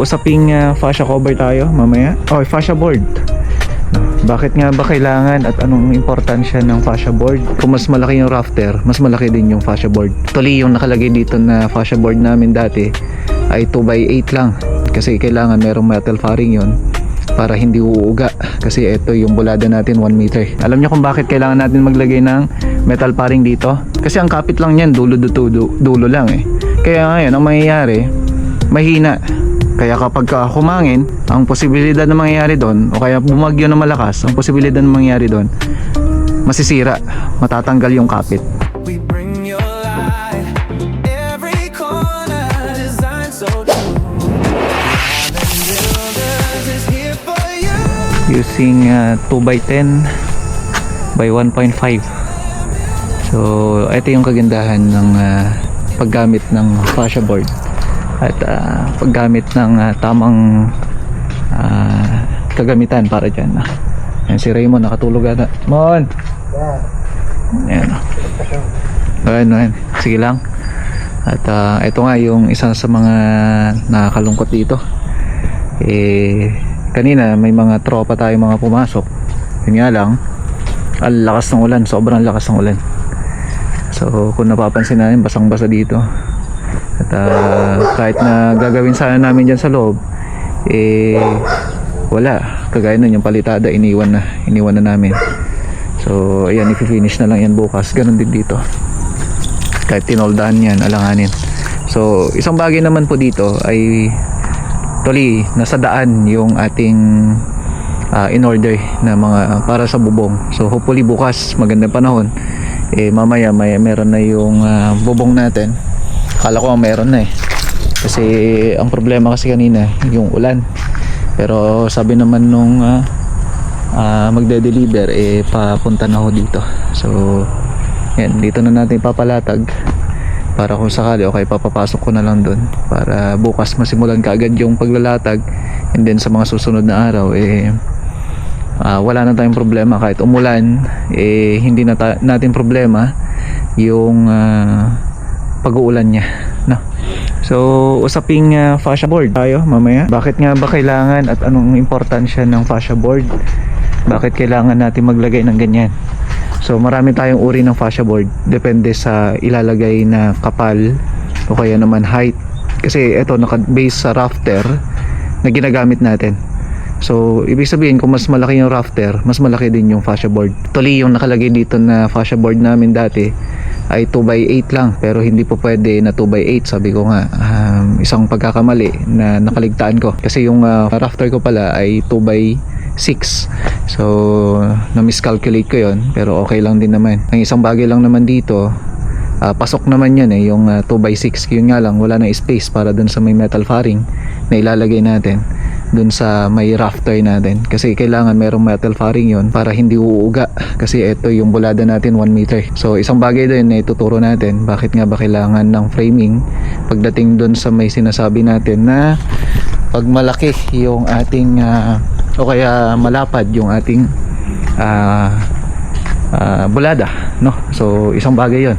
Usaping fascia cover tayo mamaya. Oh, fascia board. Bakit nga ba kailangan at anong importansya ng fascia board? Kung mas malaki yung rafter, mas malaki din yung fascia board. Actually, yung nakalagay dito na fascia board namin dati ay 2x8 lang. Kasi kailangan merong metal fairing yun para hindi uuga. Kasi ito yung bulada natin 1 meter. Alam niyo kung bakit kailangan natin maglagay ng metal fairing dito? Kasi ang kapit lang yan, dulo lang eh. Kaya ngayon, ang mangyayari, mahina. Kaya kapag humangin, ang posibilidad na mangyayari doon, o kaya bumagyo na malakas, ang posibilidad na mangyayari doon, masisira, matatanggal yung kapit. We bring your light, every corner designed so true. Builders is here for you. Using 2x10 by 1.5. So, ito yung kagandahan ng paggamit ng fascia board at paggamit ng tamang kagamitan para dyan. Yan si Raymond nakatulog ata. Mon! Yan. Ayan. Sige lang. At ito nga yung isa sa mga nakakalungkot dito. Kanina may mga tropa tayo mga pumasok. Yun nga lang, ang lakas ng ulan, sobrang lakas ng ulan. So kung napapansin natin, basang-basa dito. At kahit na gagawin sana namin dyan sa loob, wala. Kagaya nun yung palitada, iniwan na namin. So ayan, i-finish na lang yan bukas. Ganun din dito. Kahit tinoldahan yan, alanganin. So isang bagay naman po dito ay tuloy, nasa daan yung ating in order na mga para sa bubong. So hopefully bukas, magandang panahon, mamaya meron na yung bubong natin. Akala ko meron na kasi ang problema kasi kanina yung ulan, pero sabi naman nung magde-deliver papunta na ako dito. So yan, dito na natin papalatag para kung sakali okay, papapasok ko na lang doon para bukas masimulan kaagad yung paglalatag, and then sa mga susunod na araw wala na tayong problema. Kahit umulan, hindi na natin problema yung pag-uulan niya, no? So usaping fascia board tayo mamaya. Bakit nga ba kailangan at anong importansya ng fascia board? Bakit kailangan natin maglagay ng ganyan? So marami tayong uri ng fascia board, depende sa ilalagay na kapal o kaya naman height. Kasi ito naka-base sa rafter na ginagamit natin. So ibig sabihin, kung mas malaki yung rafter, mas malaki din yung fascia board. Actually, yung nakalagay dito na fascia board namin dati ay 2x8 lang, pero hindi po pwede na 2x8. Sabi ko nga, isang pagkakamali na nakaligtaan ko, kasi yung rafter ko pala ay 2x6. So na-miscalculate ko yon, pero okay lang din naman. Ang isang bagay lang naman dito, pasok naman yun yung 2x6. Yun nga lang, wala na space para dun sa may metal fairing na ilalagay natin dun sa may rafter natin, kasi kailangan merong metal fairing yun para hindi uuga, kasi ito yung bulada natin 1 meter. So isang bagay din na ituturo natin, bakit nga ba kailangan ng framing pagdating dun sa may sinasabi natin na pag malaki yung ating o kaya malapad yung ating bulada, no? So isang bagay yun.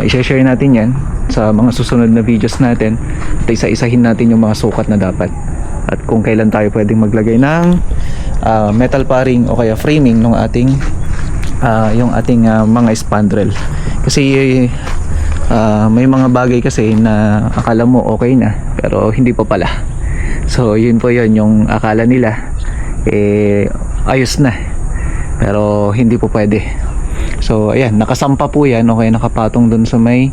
I-share natin yan sa mga susunod na videos natin at isa-isahin natin yung mga sukat na dapat at kung kailan tayo pwedeng maglagay ng metal fairing o kaya framing ng ating yung ating mga spandrel. Kasi may mga bagay kasi na akala mo okay na pero hindi pa pala. So yun po yun, yung akala nila ayos na pero hindi po pwede. So ayan, nakasampa po yan, okay, nakapatong dun sa may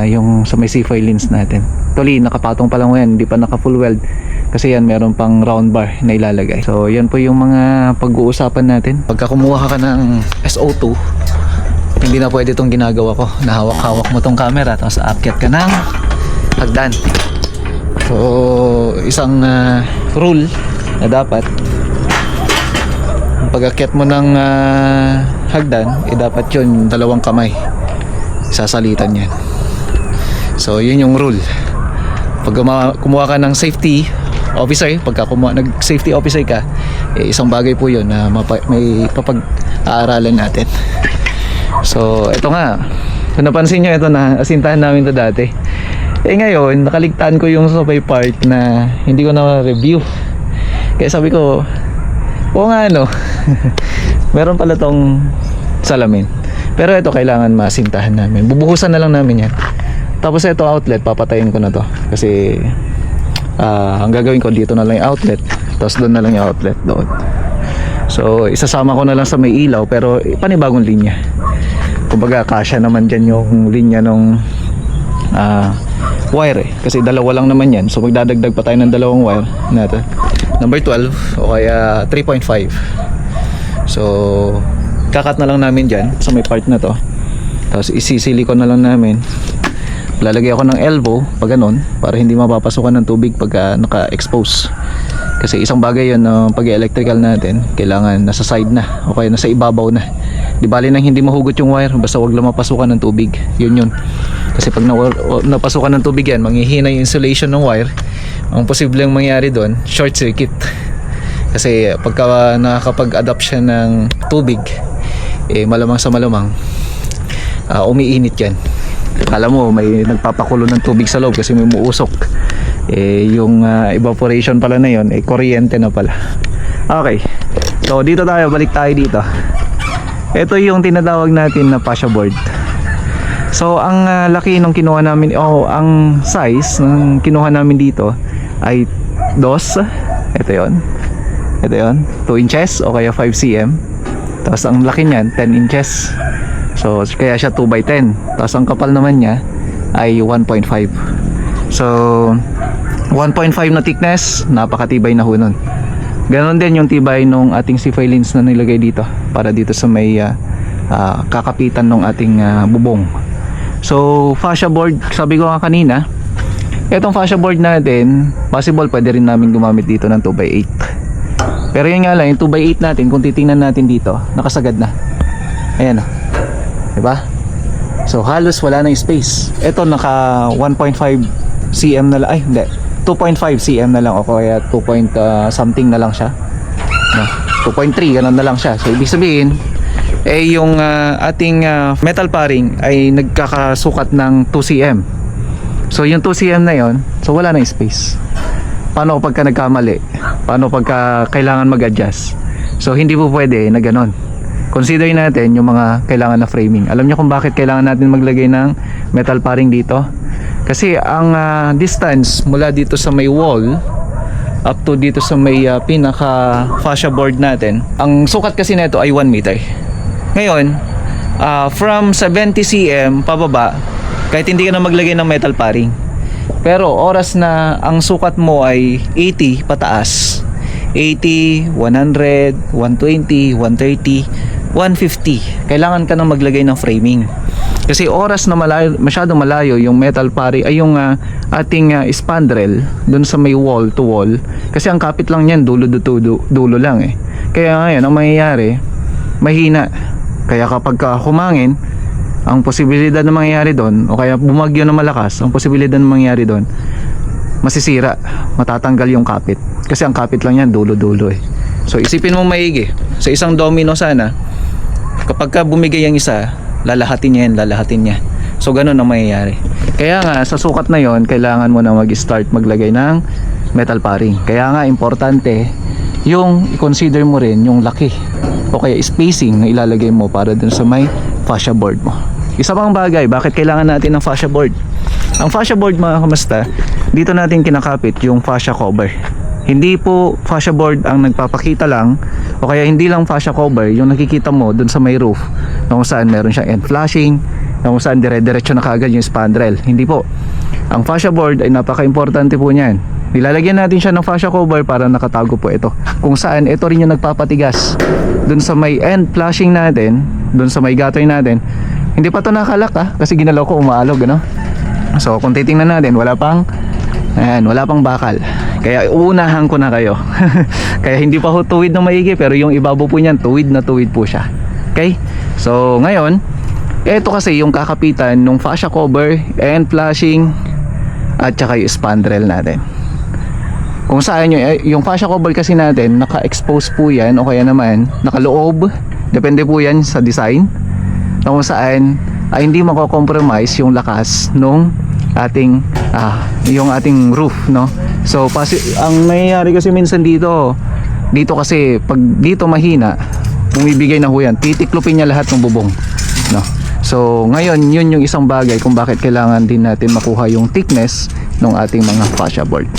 yung sa may C-foil lens natin. Actually, nakapatong pa lang yan, hindi pa naka full weld kasi yan meron pang round bar na ilalagay. So yan po yung mga pag-uusapan natin. Pagka kumuha ka ng SO2, hindi na pwede itong ginagawa ko, nahawak-hawak mo tong camera tapos aakyat ka ng hagdan. So isang rule na dapat, pag-akyat mo ng hagdan, dapat yun dalawang kamay sasalitan yan. So yun yung rule. Pag kumuha ka ng safety officer, pagka nag safety officer ka, isang bagay po yun na may papag-aaralan natin. So ito nga, kung napansin nyo, ito na asintahan namin ito dati. Ngayon, nakaligtaan ko yung sa may part na hindi ko na review. Kaya sabi ko, oo nga no. Meron pala tong salamin. Pero ito kailangan masintahan namin. Bubuhusan na lang namin yan. Tapos ito outlet, papatayin ko na to. Kasi ang gagawin ko dito na lang yung outlet. Tapos doon na lang yung outlet doon. So isasama ko na lang sa may ilaw. Pero panibagong linya. Kumbaga kasya naman dyan yung linya nung wire kasi dalawa lang naman yan, so magdadagdag pa tayo ng dalawang wire natin, number 12 o kaya 3.5. so kakat na lang namin dyan sa may part na to, tapos isisilikon na lang namin, lalagay ako ng elbow pag ganun para hindi mapapasukan ng tubig pagka naka-expose. Kasi isang bagay yun, pag-electrical natin kailangan nasa side na o kaya nasa ibabaw na. Di bali nang hindi mahugot yung wire, basta wag lang mapasukan ng tubig. Yun. Kasi pag napasukan ng tubig yan, manghihina yung insulation ng wire. Ang posibleng mangyari doon, short circuit. Kasi pagka nakakapag-adapt siya ng tubig, malamang sa malamang umiinit yan. Alam mo, may nagpapakulo ng tubig sa loob kasi may umuusok. Yung evaporation pala na yun, kuryente na pala. Okay, so dito tayo, balik tayo dito. Ito yung tinatawag natin na fascia board. So ang laki nung kinuha namin, ang size ng kinuha namin dito ay 2. Ito yon, 2 inches o kaya 5 cm. Tapos ang laki niyan 10 inches. So kaya siya 2x10. Tapos ang kapal naman niya ay 1.5. So 1.5 na thickness, napakatibay na ho nun. Ganon din yung tibay nung ating si filings na nilagay dito para dito sa may kakapitan ng ating bubong. So fascia board, sabi ko nga kanina, etong fascia board natin, possible pwede rin namin gumamit dito ng 2x8. Pero yun nga lang, yung 2x8 natin, kung titingnan natin dito, nakasagad na. Ayan o, diba? So halos wala na yung space. Ito naka 1.5 cm na lang, ay hindi, 2.5 cm na lang o kaya 2 something na lang siya, no? 2.3 ganun na lang siya. So ibig sabihin yung ating metal paring ay nagkakasukat ng 2 cm. So yung 2 cm na yon, so wala na space. Paano pagka nagkamali? Paano pagka kailangan mag-adjust? So hindi po pwede na ganon. Consider natin yung mga kailangan na framing. Alam niyo kung bakit kailangan natin maglagay ng metal paring dito? Kasi ang distance mula dito sa may wall up to dito sa may pinaka fascia board natin, ang sukat kasi nito ay 1 meter. Ngayon, from 70 cm pababa, kahit hindi ka na maglagay ng metal paring, pero oras na ang sukat mo ay 80 pataas, 80, 100, 120, 130, 150, kailangan ka na maglagay ng framing. Kasi oras na malayo, masyadong malayo yung metal pari ay yung ating spandrel dun sa may wall to wall, kasi ang kapit lang niyan dulo lang eh. Kaya ngayon ang mangyayari, mahina. Kaya kapag humangin, ang posibilidad na mangyayari doon, o kaya bumagyo na malakas, ang posibilidad na mangyayari doon, masisira, matatanggal yung kapit. Kasi ang kapit lang yan dulo eh. So isipin mo maigi, sa isang domino sana, kapag ka bumigay ang isa, lalahatin niya. So ganun ang mangyayari. Kaya nga sa sukat na yon, kailangan mo na mag-start maglagay ng metal paring. Kaya nga importante yung i-consider mo rin yung laki o kaya spacing na ilalagay mo para dun sa may fascia board mo. Isa pang bagay, bakit kailangan natin ng fascia board? Ang fascia board, mga kamusta, dito natin kinakapit yung fascia cover. Hindi po fascia board ang nagpapakita lang, o kaya hindi lang fascia cover yung nakikita mo dun sa may roof na kung saan meron siyang end flashing, na kung saan dire-diretso na kaagad yung spandrel. Hindi po. Ang fascia board ay napaka-importante po niyan. Nilalagyan natin siya ng fascia cover para nakatago po ito, kung saan ito rin yung nagpapatigas dun sa may end flashing natin, dun sa may gatoy natin. Hindi pa ito nakalak kasi ginalaw ko, umaalog, ano? So kung titingnan natin, wala pang bakal. Kaya uunahan ko na kayo. Kaya hindi pa ho tuwid na maigi, pero yung ibabaw po niyan tuwid na tuwid po siya. Okay? So ngayon, ito kasi yung kakapitan ng fascia cover, end flashing, at saka yung spandrel natin. Kung saan yung fascia cover kasi natin, naka-expose po yan, o kaya naman nakaloob, depende po yan sa design, na kung saan ay hindi mako-compromise yung lakas nung ating yung ating roof, no? So ang nangyayari kasi minsan dito kasi pag dito mahina, bumibigay na ho yan, titiklopin niya lahat ng bubong, no? So ngayon yun yung isang bagay kung bakit kailangan din natin makuha yung thickness ng ating mga fascia board.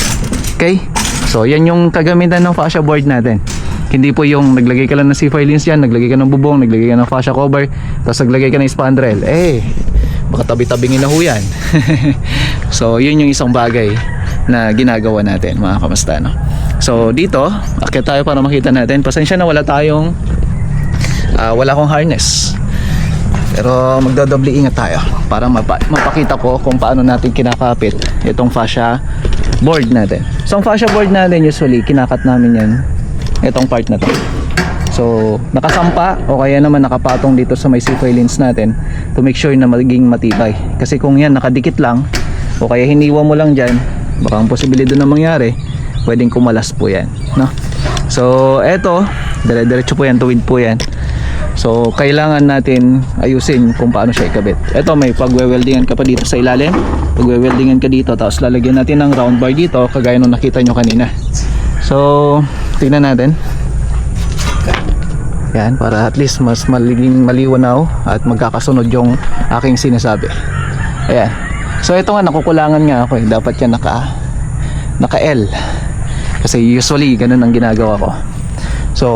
Okay, so yan yung kagamitan ng fascia board natin. Hindi po yung naglagay ka lang ng C-filings yan, naglagay ka ng bubong, naglagay ka ng fascia cover, tapos naglagay ka ng spandrel. Baka tabi-tabingin na ho yan. So yun yung isang bagay na ginagawa natin, mga kamusta, no? So dito, akit tayo para makita natin. Pasensya na wala akong harness, pero magdodoble ingat tayo para mapakita ko kung paano natin kinakapit itong fascia board natin. So ang fascia board natin usually kinakat namin yan, itong part na to. So nakasampa o kaya naman nakapatong dito sa may C-filings natin to make sure na maging matibay. Kasi kung yan nakadikit lang o kaya hiniwa mo lang dyan, baka ang posibilidad na mangyari, pwedeng kumalas po yan, no? So eto, dire-diretso po yan, tuwid po yan. So kailangan natin ayusin kung paano siya ikabit. Eto, may pagwe-weldingan ka pa dito sa ilalim, pagwe-weldingan ka dito, tapos lalagyan natin ng round bar dito kagaya nung nakita nyo kanina. So tingnan natin yan, para at least mas maging maliwanaw at magkakasunod yung aking sinasabi. Ayan. So ito nga, nakukulangan nga ako eh. Dapat yan naka L. Kasi usually ganun ang ginagawa ko. So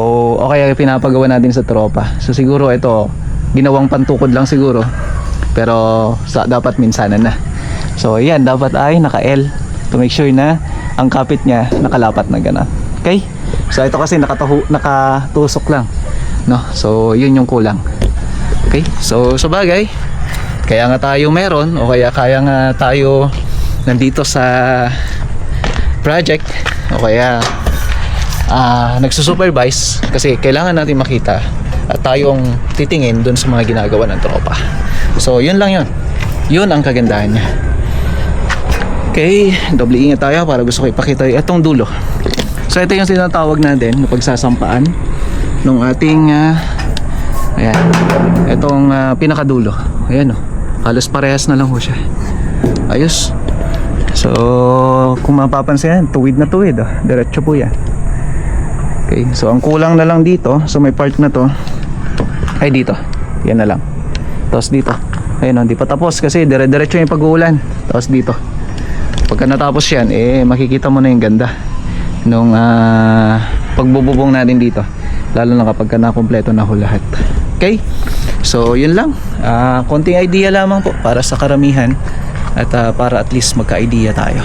o kaya pinapagawa natin sa tropa. So siguro ito ginawang pantukod lang siguro, pero dapat minsanan na. So ayan, dapat ay naka L to make sure na ang kapit niya nakalapat na gano'n. Okay? So ito kasi nakatusok lang, no? So yun yung kulang. Okay? So sa bagay, kaya nga tayo meron o kaya nga tayo nandito sa project o kaya nagsusupervise, kasi kailangan natin makita at tayong titingin dun sa mga ginagawa ng tropa. So yun lang yun. Yun ang kagandahan niya. Okay, doble ingat tayo para gusto ko ipakita itong dulo. So ito yung sinatawag natin na pagsasampaan ng ating ayan, itong pinakadulo. Ayan, halos parehas na lang ho siya. Ayos. So kung mapapansin yan, tuwid na tuwid, diretso po yan. Okay, so ang kulang na lang dito, so may part na to ay dito, yan na lang. Tapos dito, ayun, hindi pa tapos kasi dire-diretso yung pag-uulan. Tapos dito, pagka natapos yan, makikita mo na yung ganda nung pagbububong natin dito, lalo na kapag nakompleto na ho lahat. Okay, so yun lang, konting idea lamang po para sa karamihan at para at least magka-idea tayo.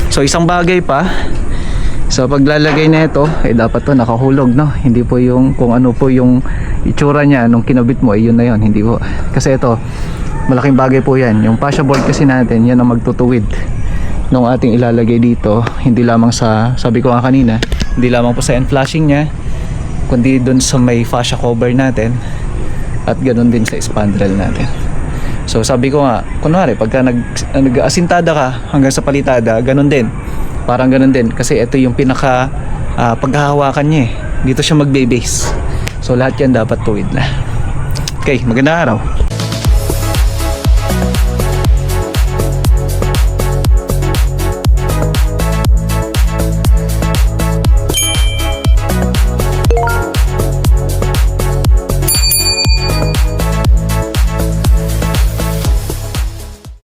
So isang bagay pa, so paglalagay na ito, dapat to nakahulog, no? Hindi po yung kung ano po yung itsura niya nung kinabit mo, yun na yun, hindi po. Kasi ito, malaking bagay po yan. Yung fascia board kasi natin, yan ang magtutuwid nung ating ilalagay dito. Hindi lamang sa, sabi ko nga kanina, hindi lamang po sa end flashing niya, kundi dun sa may fascia cover natin at ganun din sa spandrel natin. So sabi ko nga, kunwari pagka nag-asintada ka hanggang sa palitada, ganun din, parang ganun din, kasi ito yung pinaka paghahawakan niya dito siya magbe-base. So lahat yan dapat tuwid na. Okay, magandang araw.